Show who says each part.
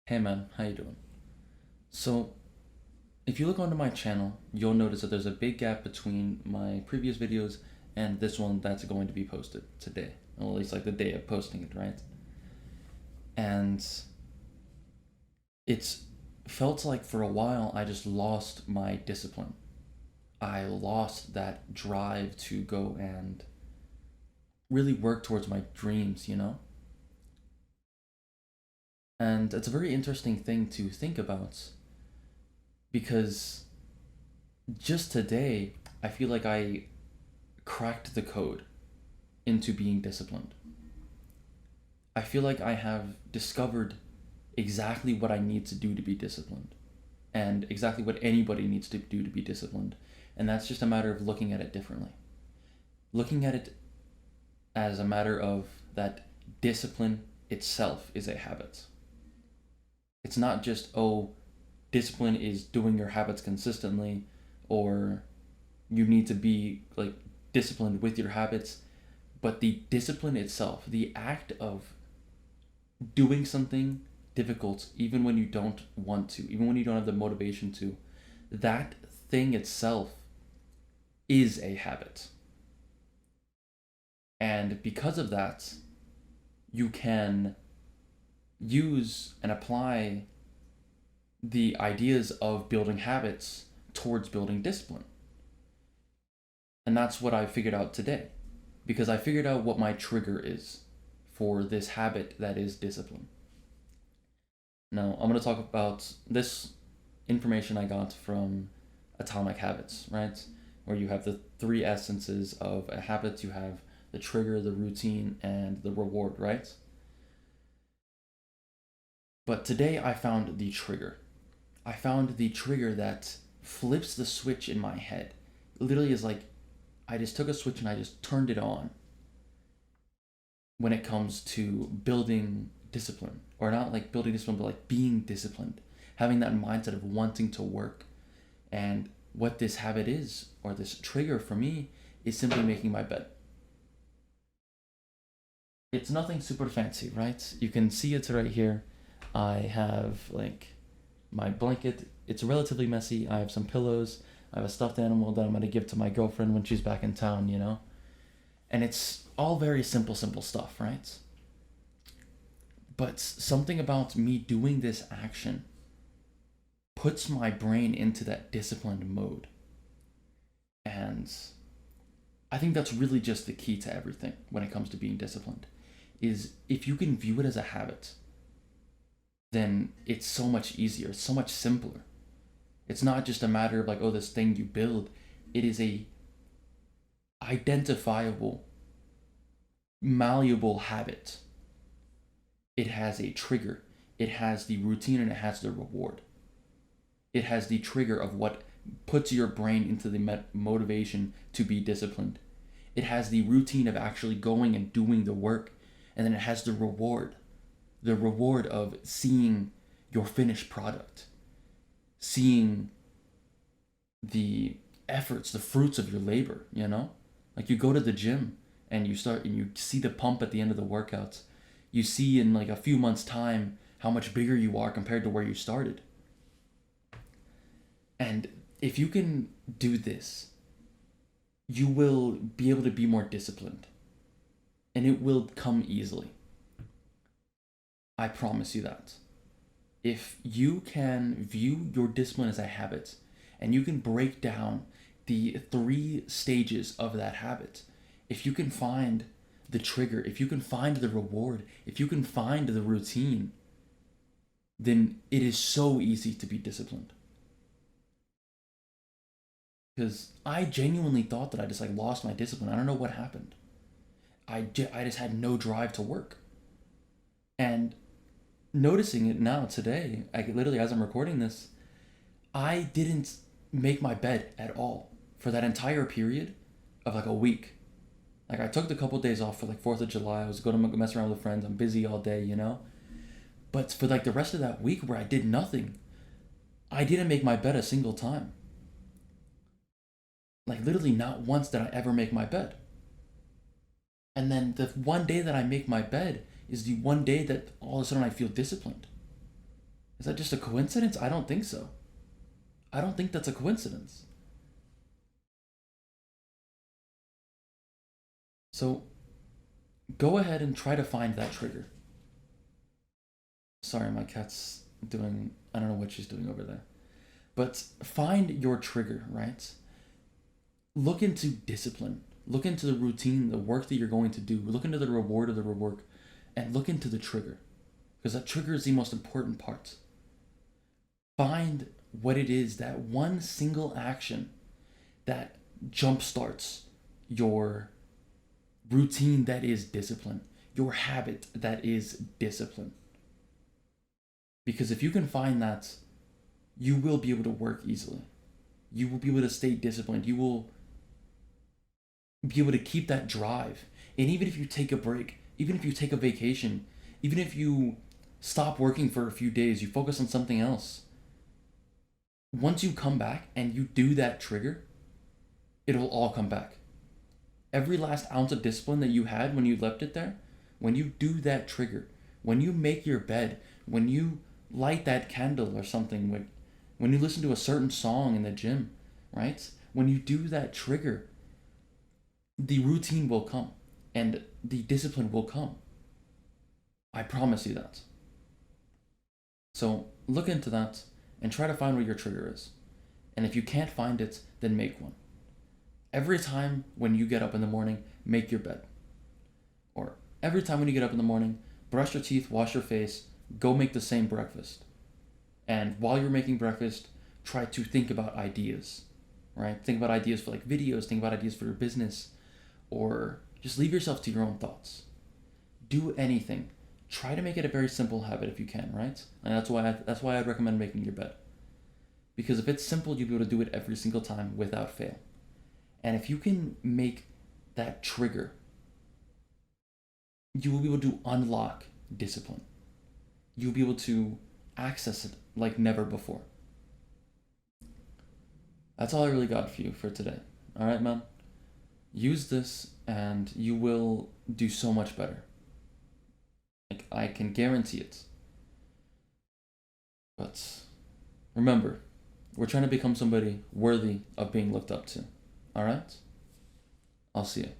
Speaker 1: Hey man, how you doing? So, if you look onto my channel, you'll notice that there's a big gap between my previous videos and this one that's going to be posted today. Or at least like the day of posting it, right? And it's felt like for a while I just lost my discipline. I lost that drive to go and really work towards my dreams. And it's a very interesting thing to think about because just today I feel like I cracked the code into being disciplined. I feel like I have discovered exactly what I need to do to be disciplined and exactly what anybody needs to do to be disciplined. And that's just a matter of looking at it differently. Looking at it as a matter of that discipline itself is a habit. It's not just, oh, discipline is doing your habits consistently, or you need to be like disciplined with your habits, but the discipline itself, the act of doing something difficult, even when you don't want to, even when you don't have the motivation to, that thing itself is a habit. And because of that, you can use and apply the ideas of building habits towards building discipline. And that's what I figured out today. Because I figured out what my trigger is for this habit that is discipline. Now, I'm going to talk about this information I got from Atomic Habits, right? Where you have the three essences of a habit. You have the trigger, the routine, and the reward, right? But today I found the trigger. I found the trigger that flips the switch in my head. It literally is like I just took a switch and I just turned it on when it comes to building discipline. Or not like building discipline, but like being disciplined. Having that mindset of wanting to work. And what this habit is, or this trigger for me, is simply making my bed. It's nothing super fancy, right? You can see it right here. I have like my blanket. It's relatively messy. I have some pillows. I have a stuffed animal that I'm going to give to my girlfriend when she's back in town. And it's all very simple stuff, right? But something about me doing this action puts my brain into that disciplined mode. And I think that's really just the key to everything when it comes to being disciplined. Is if you can view it as a habit, then it's so much easier. It's so much simpler. It's not just a matter of like, oh, this thing you build. It is a identifiable, malleable habit. It has a trigger. It has the routine and it has the reward. It has the trigger of what puts your brain into the motivation to be disciplined. It has the routine of actually going and doing the work. And then it has the reward of seeing your finished product, seeing the efforts, the fruits of your labor. Like you go to the gym and you start and you see the pump at the end of the workouts. You see in like a few months' time how much bigger you are compared to where you started. And if you can do this, you will be able to be more disciplined. And it will come easily. I promise you that. If you can view your discipline as a habit and you can break down the three stages of that habit, if you can find the trigger, if you can find the reward, if you can find the routine, then it is so easy to be disciplined. Because I genuinely thought that I just like lost my discipline. I don't know what happened. I just had no drive to work. And noticing it now today, I literally as I'm recording this, I didn't make my bed at all for that entire period of like a week. Like I took the couple days off for like 4th of July. I was going to mess around with friends. I'm busy all day. But for like the rest of that week where I did nothing, I didn't make my bed a single time. Like literally not once did I ever make my bed. And then the one day that I make my bed is the one day that all of a sudden I feel disciplined. Is that just a coincidence? I don't think so. I don't think that's a coincidence. So go ahead and try to find that trigger. Sorry, my cat's doing, I don't know what she's doing over there. But find your trigger, right? Look into discipline. Look into the routine, the work that you're going to do. Look into the reward of the work and look into the trigger. Because that trigger is the most important part. Find what it is, that one single action that jumpstarts your routine that is discipline, your habit that is discipline. Because if you can find that, you will be able to work easily. You will be able to stay disciplined. You will be able to keep that drive. And even if you take a break, even if you take a vacation, even if you stop working for a few days, you focus on something else. Once you come back and you do that trigger, it'll all come back. Every last ounce of discipline that you had when you left it there, when you do that trigger, when you make your bed, when you light that candle or something, when you listen to a certain song in the gym, right? When you do that trigger, the routine will come and the discipline will come. I promise you that. So look into that and try to find what your trigger is. And if you can't find it, then make one. Every time when you get up in the morning, make your bed. Or every time when you get up in the morning, brush your teeth, wash your face, go make the same breakfast. And while you're making breakfast, try to think about ideas, right? Think about ideas for like videos, think about ideas for your business, or just leave yourself to your own thoughts. Do anything. Try to make it a very simple habit if you can, right? And that's why I'd recommend making your bed. Because if it's simple, you'll be able to do it every single time without fail. And if you can make that trigger, you will be able to unlock discipline. You'll be able to access it like never before. That's all I really got for you for today. All right, man? Use this and you will do so much better. Like, I can guarantee it. But remember, we're trying to become somebody worthy of being looked up to. All right? I'll see you.